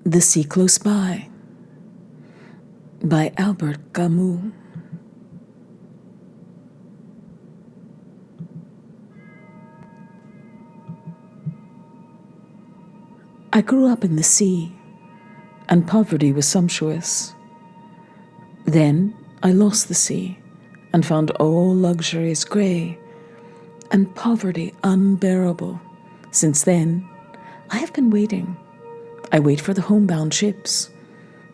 The Sea Close By Albert Camus. I grew up in the sea, and poverty was sumptuous. Then I lost the sea and found all luxuries grey and poverty unbearable. Since then, I have been waiting. I wait for the homebound ships,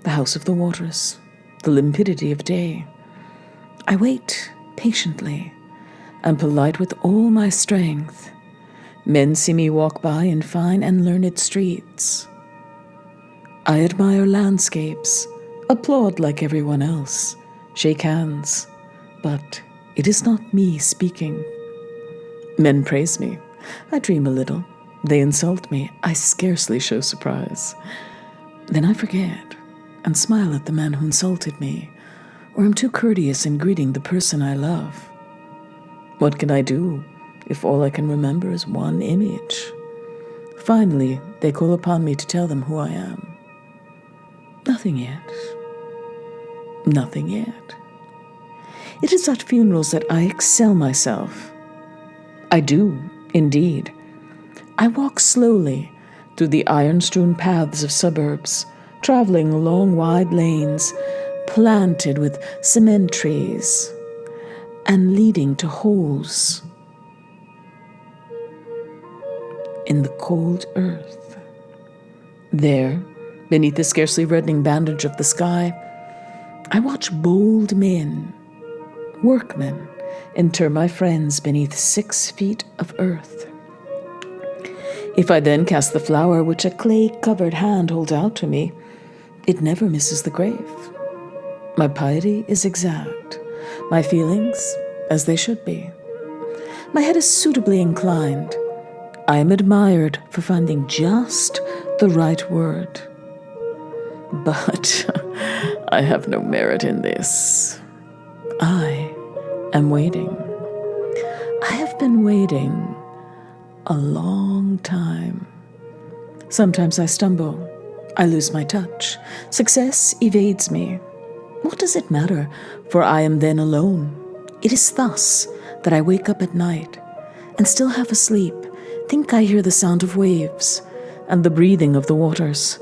the house of the waters, the limpidity of day. I wait patiently and polite with all my strength. Men see me walk by in fine and learned streets. I admire landscapes, applaud like everyone else, shake hands, but it is not me speaking. Men praise me. I dream a little. They insult me. I scarcely show surprise. Then I forget and smile at the man who insulted me, or am too courteous in greeting the person I love. What can I do if all I can remember is one image? Finally, they call upon me to tell them who I am. Nothing yet. Nothing yet. It is at funerals that I excel myself. I do, indeed. I walk slowly through the iron-strewn paths of suburbs, traveling along wide lanes planted with cement trees and leading to holes in the cold earth. There, beneath the scarcely reddening bandage of the sky, I watch bold men, workmen, inter my friends beneath 6 feet of earth. If I then cast the flower which a clay-covered hand holds out to me, it never misses the grave. My piety is exact, my feelings as they should be. My head is suitably inclined. I am admired for finding just the right word. But I have no merit in this. I am waiting. I have been waiting a long time. Sometimes I stumble. I lose my touch. Success evades me. What does it matter? For I am then alone. It is thus that I wake up at night and still half asleep, think I hear the sound of waves and the breathing of the waters.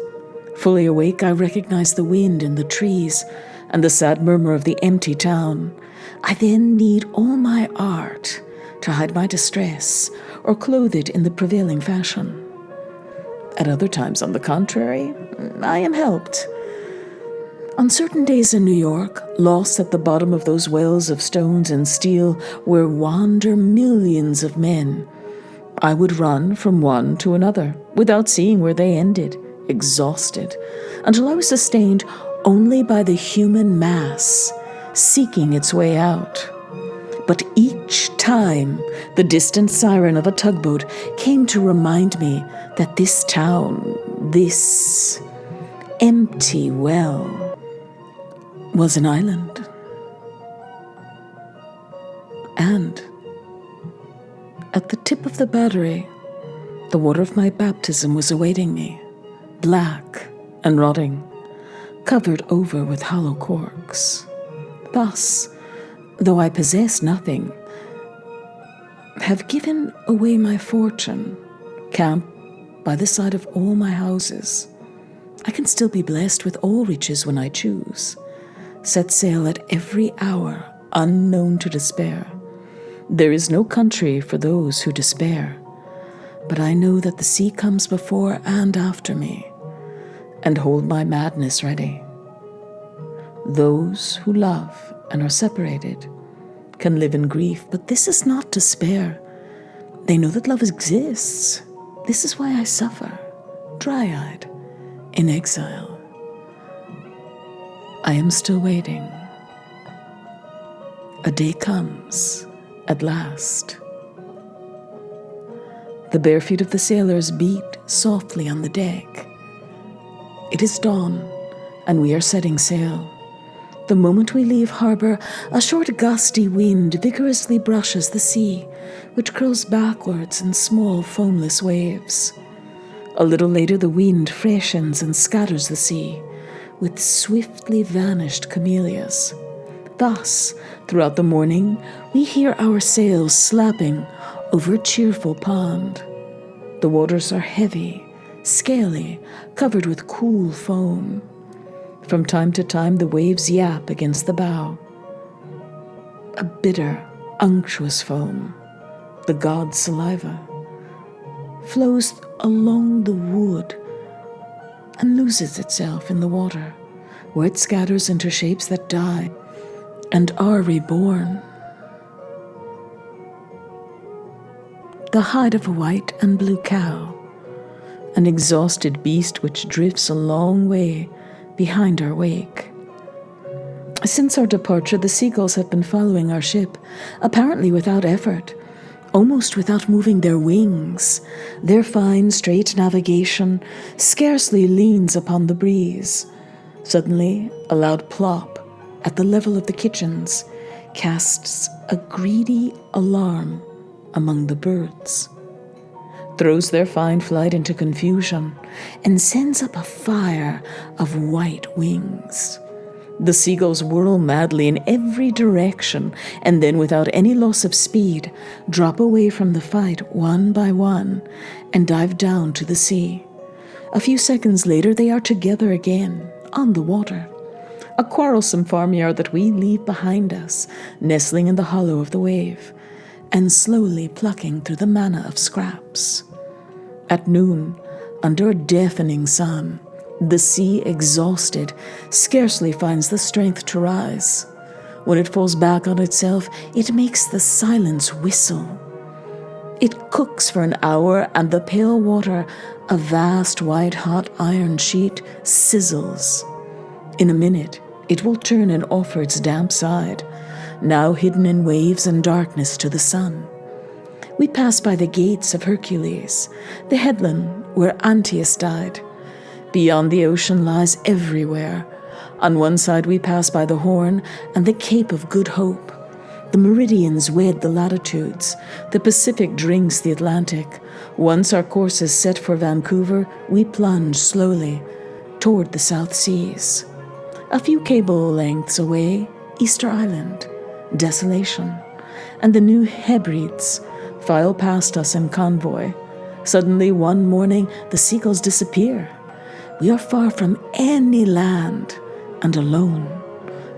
Fully awake, I recognize the wind in the trees and the sad murmur of the empty town. I then need all my art to hide my distress or clothe it in the prevailing fashion. At other times, on the contrary, I am helped. On certain days in New York, lost at the bottom of those wells of stones and steel where wander millions of men, I would run from one to another without seeing where they ended, exhausted, until I was sustained only by the human mass seeking its way out. But each time the distant siren of a tugboat came to remind me that this town, this empty well, was an island. And at the tip of the battery, the water of my baptism was awaiting me, black and rotting, covered over with hollow corks. Thus, though I possess nothing, have given away my fortune, camp by the side of all my houses, I can still be blessed with all riches when I choose, set sail at every hour, unknown to despair. There is no country for those who despair, but I know that the sea comes before and after me, and hold my madness ready. Those who love and are separated can live in grief, but this is not despair. They know that love exists. This is why I suffer, dry-eyed, in exile. I am still waiting. A day comes, at last. The bare feet of the sailors beat softly on the deck. It is dawn, and we are setting sail. The moment we leave harbor, a short gusty wind vigorously brushes the sea, which curls backwards in small foamless waves. A little later the wind freshens and scatters the sea with swiftly vanished camellias. Thus, throughout the morning, we hear our sails slapping over a cheerful pond. The waters are heavy, scaly, covered with cool foam. From time to time, the waves yap against the bow. A bitter, unctuous foam, the god's saliva, flows along the wood and loses itself in the water, where it scatters into shapes that die and are reborn. The hide of a white and blue cow, an exhausted beast which drifts a long way behind our wake. Since our departure, the seagulls have been following our ship, apparently without effort, almost without moving their wings. Their fine, straight navigation scarcely leans upon the breeze. Suddenly, a loud plop at the level of the kitchens casts a greedy alarm among the birds, throws their fine flight into confusion, and sends up a fire of white wings. The seagulls whirl madly in every direction, and then, without any loss of speed, drop away from the fight one by one and dive down to the sea. A few seconds later, they are together again, on the water. A quarrelsome farmyard that we leave behind us, nestling in the hollow of the wave, and slowly plucking through the manna of scraps. At noon, under a deafening sun, the sea, exhausted, scarcely finds the strength to rise. When it falls back on itself, it makes the silence whistle. It cooks for an hour, and the pale water, a vast white-hot iron sheet, sizzles. In a minute, it will turn and offer its damp side, now hidden in waves and darkness, to the sun. We pass by the gates of Hercules, the headland where Antaeus died. Beyond, the ocean lies everywhere. On one side we pass by the Horn and the Cape of Good Hope. The meridians wed the latitudes. The Pacific drinks the Atlantic. Once our course is set for Vancouver, we plunge slowly toward the South Seas. A few cable lengths away, Easter Island, Desolation, and the New Hebrides file past us in convoy. Suddenly, one morning, the seagulls disappear. We are far from any land and alone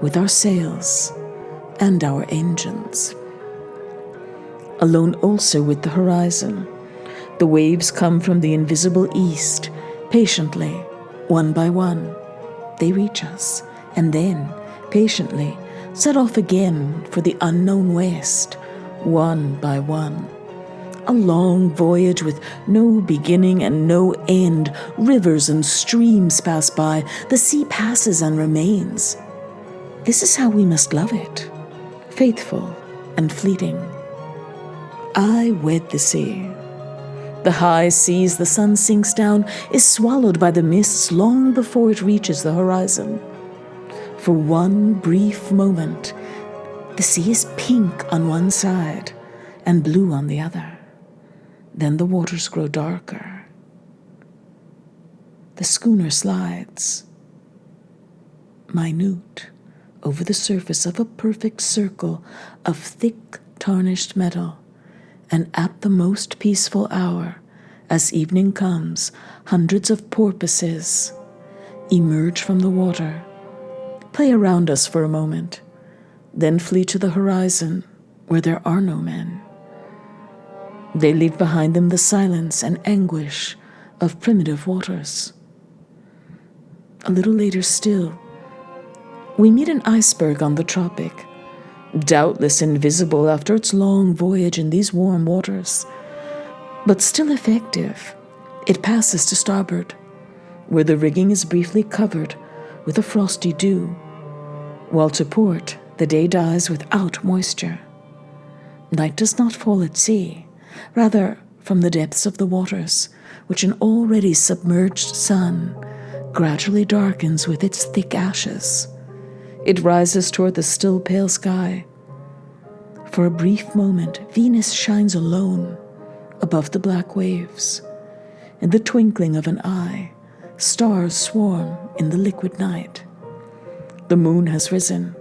with our sails and our engines. Alone also with the horizon. The waves come from the invisible east, patiently, one by one. They reach us, and then, patiently, set off again for the unknown west, one by one. A long voyage with no beginning and no end. Rivers and streams pass by. The sea passes and remains. This is how we must love it, faithful and fleeting. I wed the sea. The high seas the sun sinks down is swallowed by the mists long before it reaches the horizon. For one brief moment, the sea is pink on one side and blue on the other. Then the waters grow darker. The schooner slides, minute, over the surface of a perfect circle of thick, tarnished metal, and at the most peaceful hour, as evening comes, hundreds of porpoises emerge from the water, play around us for a moment, then flee to the horizon where there are no men. They leave behind them the silence and anguish of primitive waters. A little later still, we meet an iceberg on the tropic, doubtless invisible after its long voyage in these warm waters, but still effective. It passes to starboard, where the rigging is briefly covered with a frosty dew, while to port the day dies without moisture. Night does not fall at sea, rather from the depths of the waters, which an already submerged sun gradually darkens with its thick ashes. It rises toward the still pale sky. For a brief moment, Venus shines alone above the black waves, in the twinkling of an eye, stars swarm in the liquid night. The moon has risen.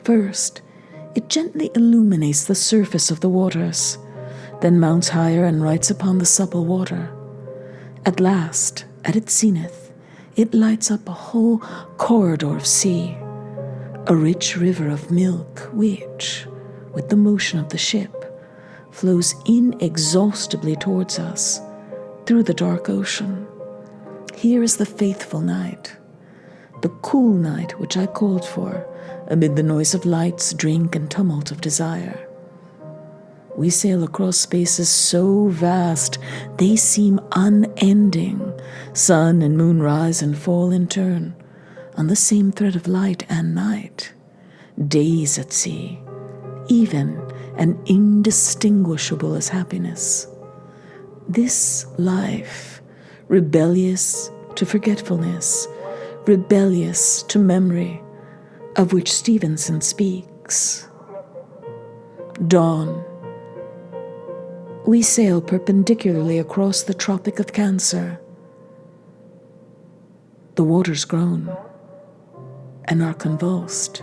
First, it gently illuminates the surface of the waters, then mounts higher and rides upon the supple water. At last, at its zenith, it lights up a whole corridor of sea, a rich river of milk which, with the motion of the ship, flows inexhaustibly towards us through the dark ocean. Here is the faithful night, the cool night which I called for amid the noise of lights, drink, and tumult of desire. We sail across spaces so vast they seem unending. Sun and moon rise and fall in turn on the same thread of light and night. Days at sea, even and indistinguishable as happiness. This life, rebellious to forgetfulness, rebellious to memory, of which Stevenson speaks. Dawn. We sail perpendicularly across the Tropic of Cancer. The waters groan and are convulsed.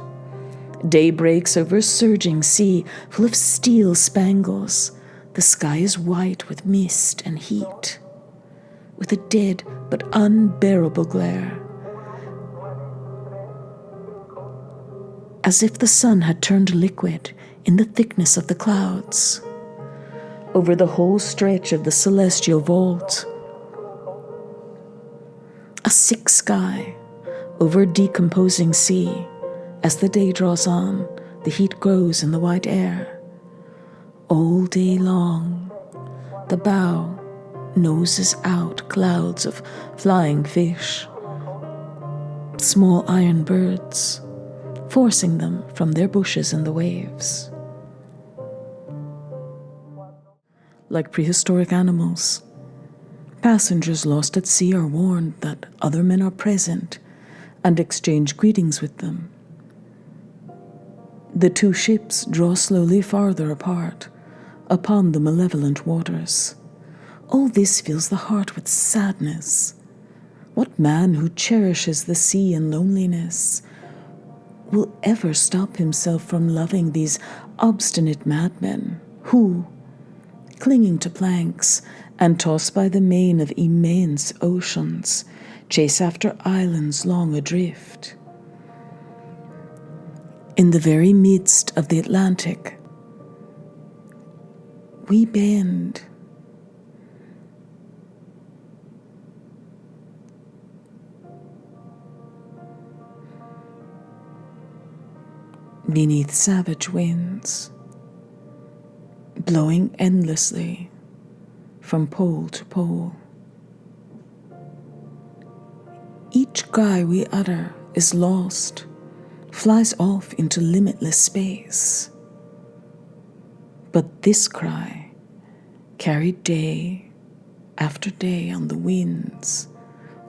Day breaks over a surging sea full of steel spangles. The sky is white with mist and heat, with a dead but unbearable glare, as if the sun had turned liquid in the thickness of the clouds. Over the whole stretch of the celestial vault, a sick sky over a decomposing sea. As the day draws on, the heat grows in the white air. All day long, the bow noses out clouds of flying fish, small iron birds, forcing them from their bushes in the waves. Like prehistoric animals, passengers lost at sea are warned that other men are present and exchange greetings with them. The two ships draw slowly farther apart upon the malevolent waters. All this fills the heart with sadness. What man who cherishes the sea and loneliness will ever stop himself from loving these obstinate madmen who, clinging to planks and tossed by the main of immense oceans, chase after islands long adrift? In the very midst of the Atlantic, we bend. Beneath savage winds, blowing endlessly from pole to pole. Each cry we utter is lost, flies off into limitless space. But this cry, carried day after day on the winds,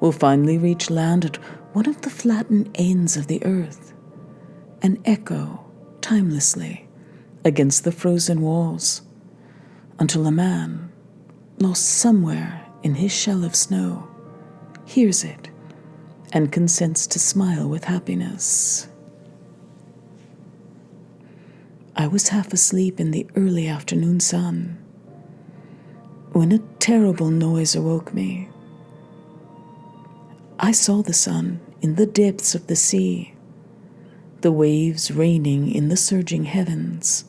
will finally reach land at one of the flattened ends of the earth and echo timelessly against the frozen walls until a man, lost somewhere in his shell of snow, hears it and consents to smile with happiness. I was half asleep in the early afternoon sun when a terrible noise awoke me. I saw the sun in the depths of the sea, the waves raining in the surging heavens.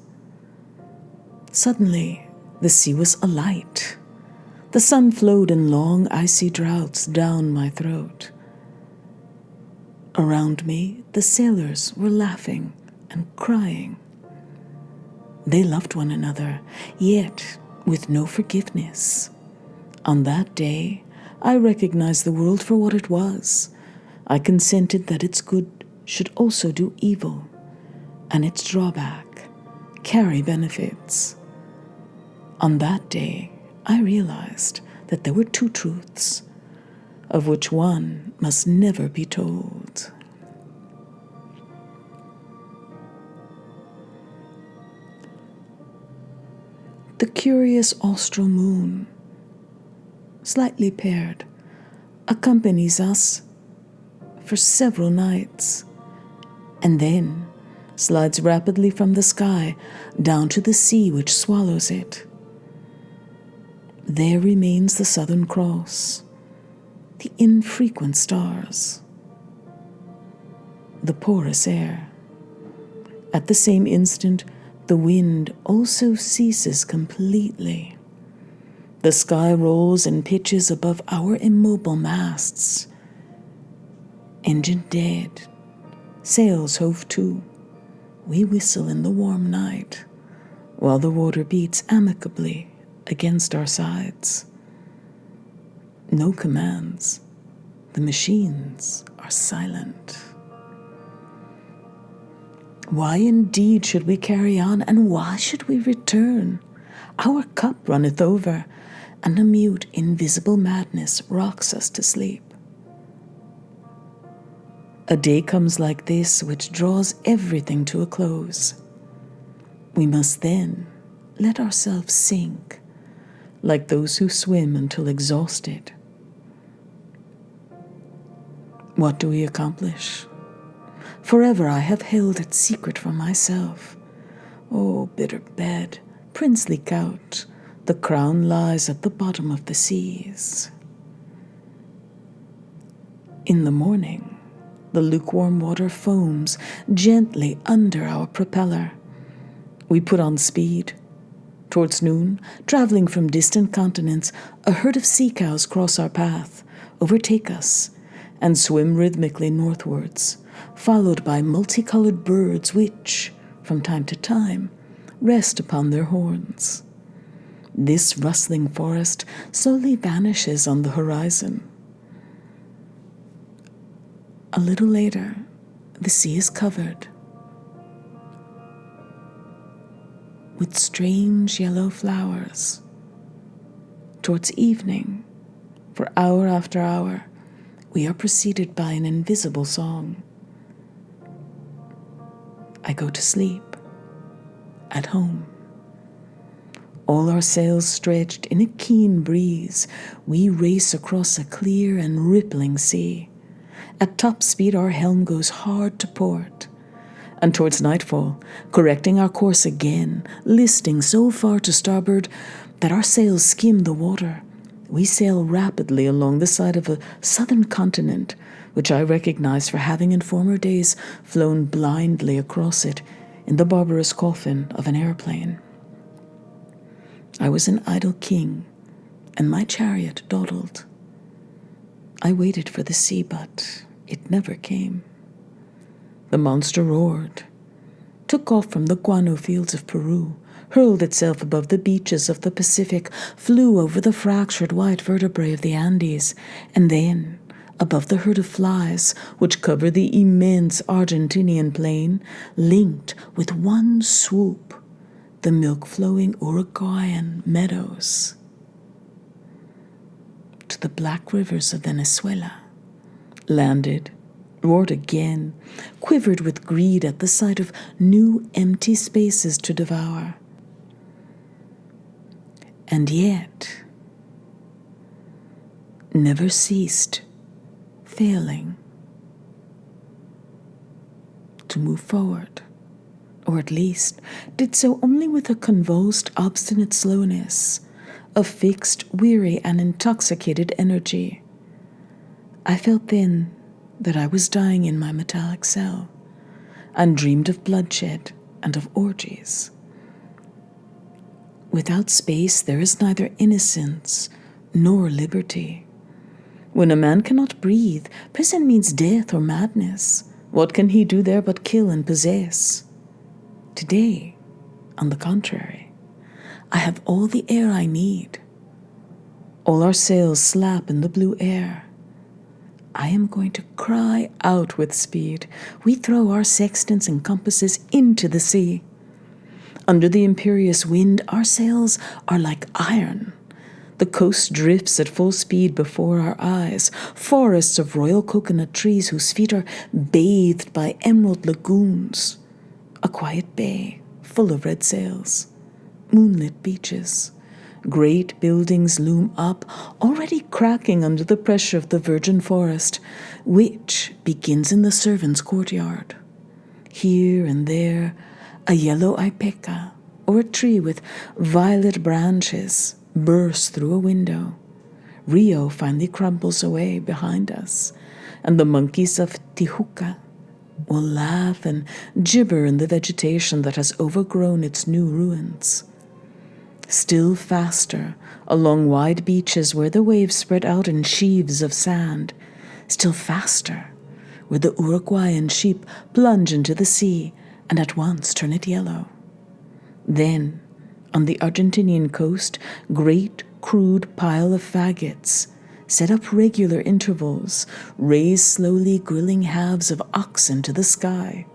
Suddenly, the sea was alight. The sun flowed in long icy draughts down my throat. Around me, the sailors were laughing and crying. They loved one another, yet with no forgiveness. On that day, I recognized the world for what it was. I consented that its good should also do evil, and its drawback carry benefits. On that day, I realized that there were two truths, of which one must never be told. The curious austral moon slightly paired, accompanies us for several nights, and then slides rapidly from the sky down to the sea which swallows it. There remains the Southern Cross, the infrequent stars, the porous air. At the same instant, the wind also ceases completely. The sky rolls and pitches above our immobile masts. Engine dead, sails hove to. We whistle in the warm night, while the water beats amicably against our sides. No commands. The machines are silent. Why indeed should we carry on, and why should we return? Our cup runneth over, and a mute, invisible madness rocks us to sleep. A day comes like this which draws everything to a close. We must then let ourselves sink, like those who swim until exhausted. What do we accomplish? Forever I have held it secret from myself. Oh, bitter bed, princely couch, the crown lies at the bottom of the seas. In the morning, the lukewarm water foams gently under our propeller. We put on speed. Towards noon, traveling from distant continents, a herd of sea cows cross our path, overtake us, and swim rhythmically northwards, followed by multicolored birds which, from time to time, rest upon their horns. This rustling forest slowly vanishes on the horizon. A little later, the sea is covered with strange yellow flowers. Towards evening, for hour after hour, we are preceded by an invisible song. I go to sleep at home. All our sails stretched in a keen breeze, we race across a clear and rippling sea. At top speed, our helm goes hard to port, and towards nightfall, correcting our course again, listing so far to starboard that our sails skim the water, we sail rapidly along the side of a southern continent, which I recognize for having in former days flown blindly across it in the barbarous coffin of an airplane. I was an idle king, and my chariot dawdled. I waited for the sea, but it never came. The monster roared, took off from the guano fields of Peru, hurled itself above the beaches of the Pacific, flew over the fractured white vertebrae of the Andes, and then, above the herd of flies which cover the immense Argentinian plain, linked with one swoop the milk-flowing Uruguayan meadows to the black rivers of Venezuela, landed, roared again, quivered with greed at the sight of new empty spaces to devour. And yet, never ceased, failing to move forward, or at least did so only with a convulsed, obstinate slowness, a fixed, weary, and intoxicated energy. I felt then that I was dying in my metallic cell, and dreamed of bloodshed and of orgies. Without space there is neither innocence nor liberty. When a man cannot breathe, prison means death or madness. What can he do there but kill and possess? Today, on the contrary, I have all the air I need. All our sails slap in the blue air. I am going to cry out with speed. We throw our sextants and compasses into the sea. Under the imperious wind, our sails are like iron. The coast drifts at full speed before our eyes. Forests of royal coconut trees whose feet are bathed by emerald lagoons. A quiet bay full of red sails. Moonlit beaches. Great buildings loom up, already cracking under the pressure of the virgin forest, which begins in the servants' courtyard. Here and there, a yellow ipeca, or a tree with violet branches, bursts through a window. Rio finally crumbles away behind us, and the monkeys of Tijuca will laugh and gibber in the vegetation that has overgrown its new ruins. Still faster, along wide beaches where the waves spread out in sheaves of sand. Still faster, where the Uruguayan sheep plunge into the sea and at once turn it yellow. Then, on the Argentinian coast, great crude pile of faggots, set up regular intervals, raise slowly grilling halves of oxen to the sky.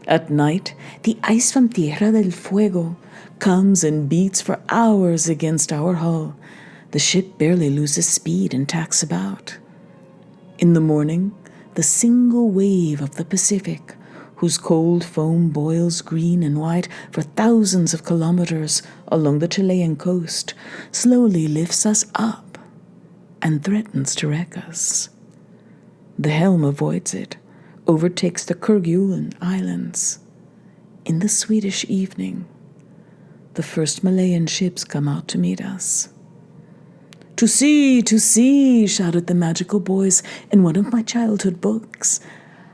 At night, the ice from Tierra del Fuego comes and beats for hours against our hull. The ship barely loses speed and tacks about. In the morning, the single wave of the Pacific, whose cold foam boils green and white for thousands of kilometers along the Chilean coast, slowly lifts us up and threatens to wreck us. The helm avoids it, overtakes the Kerguelen Islands. In the Swedish evening, the first Malayan ships come out to meet us. To sea, shouted the magical boys in one of my childhood books.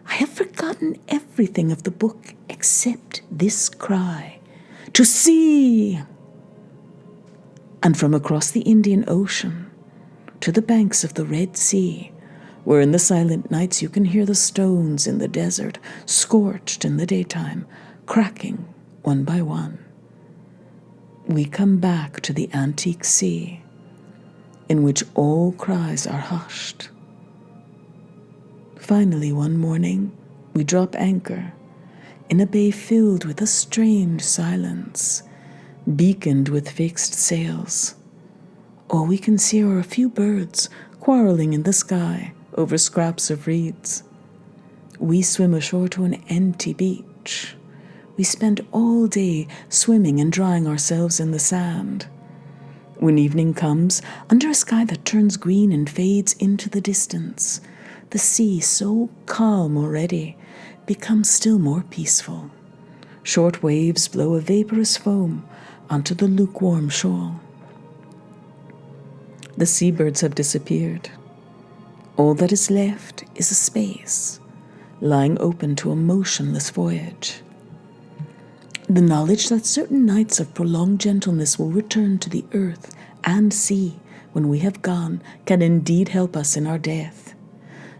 I have forgotten everything of the book except this cry. To sea! And from across the Indian Ocean to the banks of the Red Sea, where in the silent nights you can hear the stones in the desert, scorched in the daytime, cracking one by one. We come back to the antique sea, in which all cries are hushed. Finally, one morning, we drop anchor in a bay filled with a strange silence, beaconed with fixed sails. All we can see are a few birds quarreling in the sky over scraps of reeds. We swim ashore to an empty beach. We spend all day swimming and drying ourselves in the sand. When evening comes, under a sky that turns green and fades into the distance, the sea, so calm already, becomes still more peaceful. Short waves blow a vaporous foam onto the lukewarm shore. The seabirds have disappeared. All that is left is a space, lying open to a motionless voyage. The knowledge that certain nights of prolonged gentleness will return to the earth and sea when we have gone can indeed help us in our death.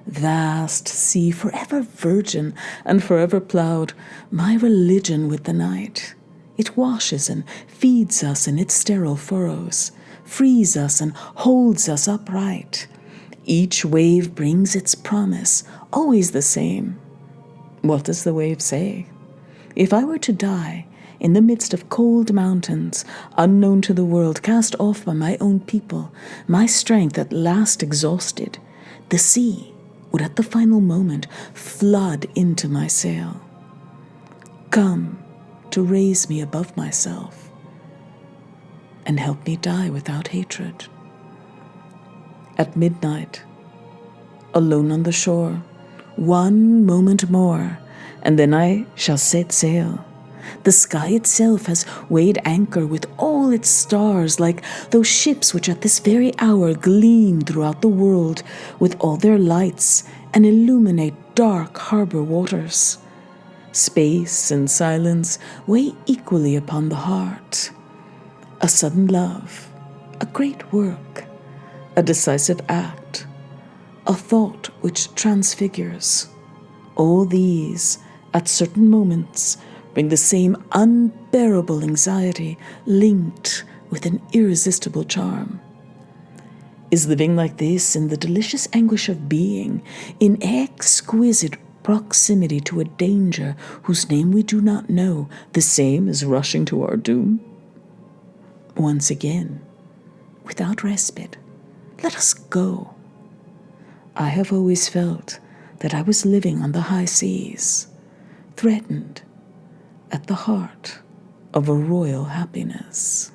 Vast sea, forever virgin and forever plowed, my religion with the night. It washes and feeds us in its sterile furrows, frees us and holds us upright. Each wave brings its promise, always the same. What does the wave say? If I were to die in the midst of cold mountains, unknown to the world, cast off by my own people, my strength at last exhausted, the sea would at the final moment flood into my sail. Come to raise me above myself and help me die without hatred. At midnight, alone on the shore, one moment more, and then I shall set sail. The sky itself has weighed anchor with all its stars, like those ships which at this very hour gleam throughout the world with all their lights and illuminate dark harbor waters. Space and silence weigh equally upon the heart. A sudden love, a great work, a decisive act, a thought which transfigures. All these, at certain moments, bring the same unbearable anxiety linked with an irresistible charm. Is living like this, in the delicious anguish of being, in exquisite proximity to a danger whose name we do not know, the same as rushing to our doom? Once again, without respite, let us go. I have always felt that I was living on the high seas, threatened at the heart of a royal happiness.